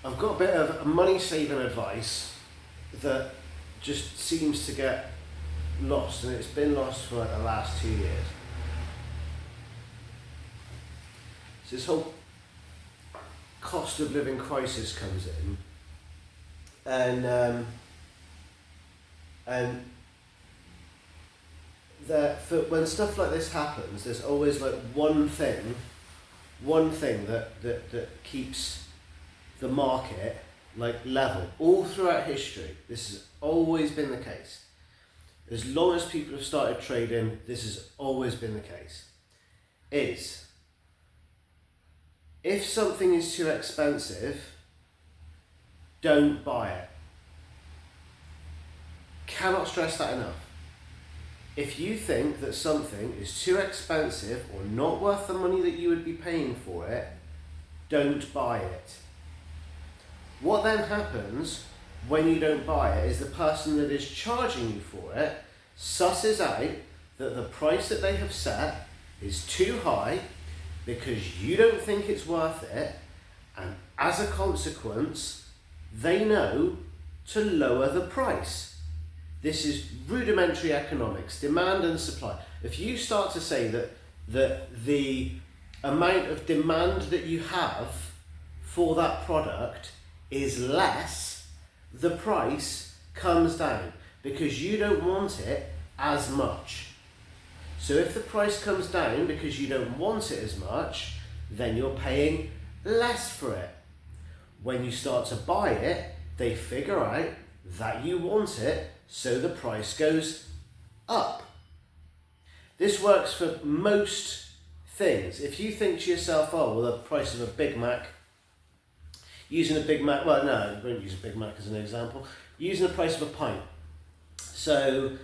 I've got a bit of money saving advice that just seems to get lost, and it's been lost for like the last 2 years. So this whole cost of living crisis comes in, and when stuff like this happens, there's always like one thing that keeps the market like level all throughout history. This has always been the case. As long as people have started trading, this has always been the case. Is if something is too expensive, don't buy it. Cannot stress that enough. If you think that something is too expensive or not worth the money that you would be paying for it, don't buy it. What then happens when you don't buy it is the person that is charging you for it susses out that the price that they have set is too high because you don't think it's worth it, and as a consequence, they know to lower the price. This is rudimentary economics, demand and supply. If you start to say that the amount of demand that you have for that product is less, the price comes down because you don't want it as much. So if the price comes down because you don't want it as much, then you're paying less for it. When you start to buy it, they figure out that you want it, so the price goes up. This works for most things. If you think to yourself, oh, well, the price of a Big Mac, using a Big Mac, well, no, I won't use a Big Mac as an example, using the price of a pint. So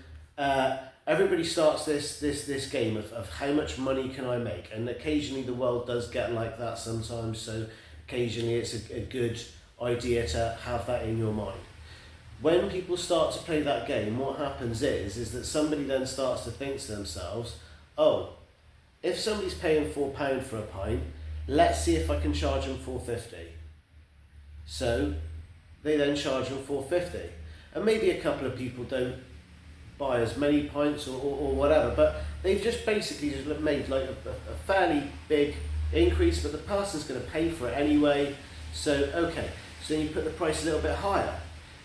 everybody starts this game of how much money can I make, and occasionally the world does get like that sometimes, so occasionally it's a good idea to have that in your mind. When people start to play that game, what happens is that somebody then starts to think to themselves, oh, if somebody's paying £4 for a pint, let's see if I can charge them £4.50. So they then charge them £4.50. And maybe a couple of people don't buy as many pints or whatever, but they've just basically just made like a fairly big increase, but the person's going to pay for it anyway. So, okay, so then you put the price a little bit higher.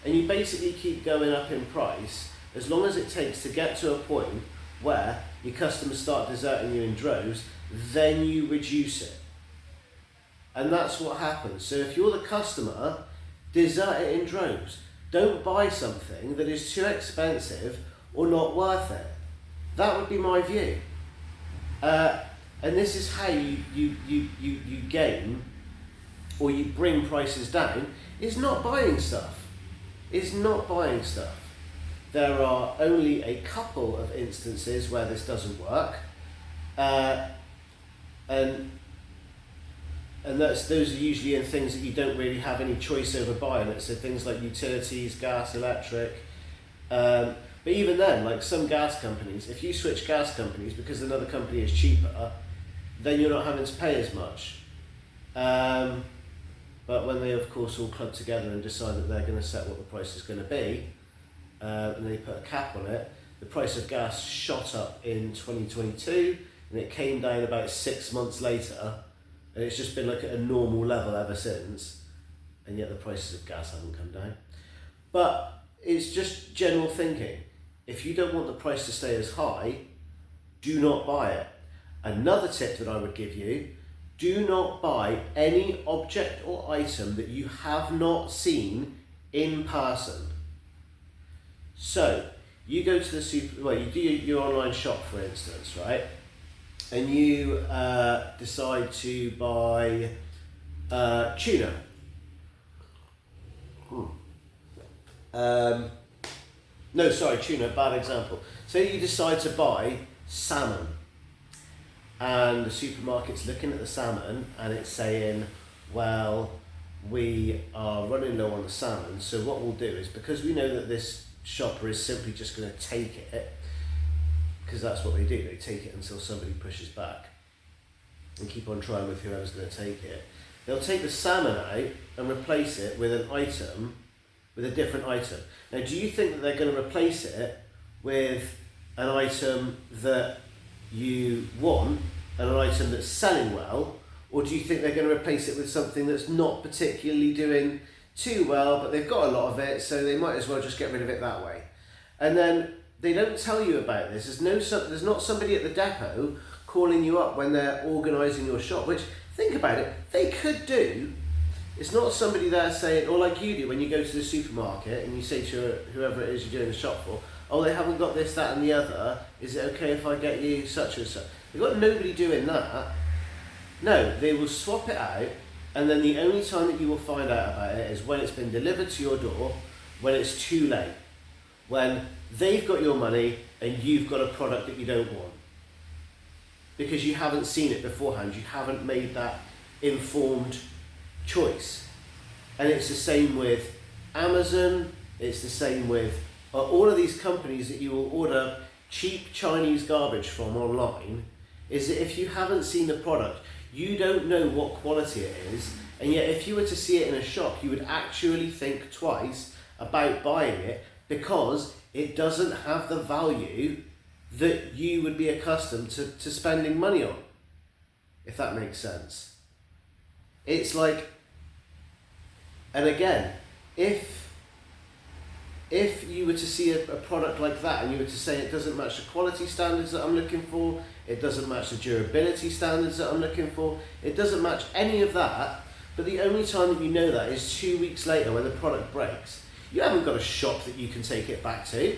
And you basically keep going up in price as long as it takes to get to a point where your customers start deserting you in droves, then you reduce it. And that's what happens. So if you're the customer, desert it in droves. Don't buy something that is too expensive or not worth it. That would be my view. And this is how you gain, or you bring prices down, is not buying stuff. There are only a couple of instances where this doesn't work, and those are usually in things that you don't really have any choice over buying it. So things like utilities, gas, electric. But even then, like some gas companies, if you switch gas companies because another company is cheaper, then you're not having to pay as much. But when they, of course, all club together and decide that they're going to set what the price is going to be, and they put a cap on it, the price of gas shot up in 2022, and it came down about 6 months later, and it's just been like at a normal level ever since, and yet the prices of gas haven't come down. But it's just general thinking. If you don't want the price to stay as high, do not buy it. Another tip that I would give you, do not buy any object or item that you have not seen in person. So, you go to the you do your online shop, for instance, right? And you decide to buy tuna. Tuna, bad example. Say you decide to buy salmon, and the supermarket's looking at the salmon and it's saying, well, we are running low on the salmon, so what we'll do is, because we know that this shopper is simply just going to take it, because that's what they do, they take it until somebody pushes back and keep on trying with whoever's going to take it. they'll take the salmon out and replace it with an item, with a different item. Now, do you think that they're going to replace it with an item that you want and an item that's selling well, or do you think they're going to replace it with something that's not particularly doing too well, but they've got a lot of it, so they might as well just get rid of it that way? And then they don't tell you about this. There's not somebody at the depot calling you up when they're organising your shop, which, think about it, they could do. It's not somebody there saying, or like you do when you go to the supermarket and you say to whoever it is you're doing the shop for, oh, they haven't got this, that and the other, is it okay if I get you such and such? You've got nobody doing that. No, they will swap it out, and then the only time that you will find out about it is when it's been delivered to your door, when it's too late, when they've got your money and you've got a product that you don't want. Because you haven't seen it beforehand, you haven't made that informed choice. And it's the same with Amazon, it's the same with all of these companies that you will order cheap Chinese garbage from online, is that if you haven't seen the product, you don't know what quality it is, and yet if you were to see it in a shop, you would actually think twice about buying it because it doesn't have the value that you would be accustomed to spending money on, if that makes sense. It's like, and again, if you were to see a product like that and you were to say it doesn't match the quality standards that I'm looking for, it doesn't match the durability standards that I'm looking for, it doesn't match any of that, but the only time that you know that is 2 weeks later when the product breaks. You haven't got a shop that you can take it back to.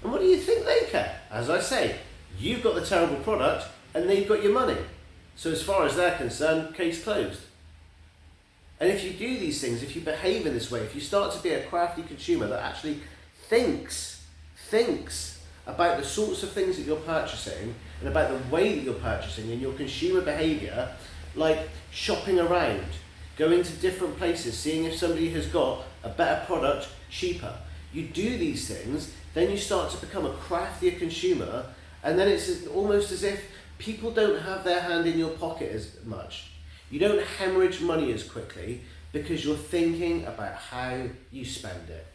And what do you think they care? As I say, you've got the terrible product and they've got your money. So as far as they're concerned, case closed. And if you do these things, if you behave in this way, if you start to be a crafty consumer that actually thinks about the sorts of things that you're purchasing and about the way that you're purchasing and your consumer behaviour, like shopping around, going to different places, seeing if somebody has got a better product cheaper. You do these things, then you start to become a craftier consumer, and then it's almost as if people don't have their hand in your pocket as much. You don't hemorrhage money as quickly because you're thinking about how you spend it.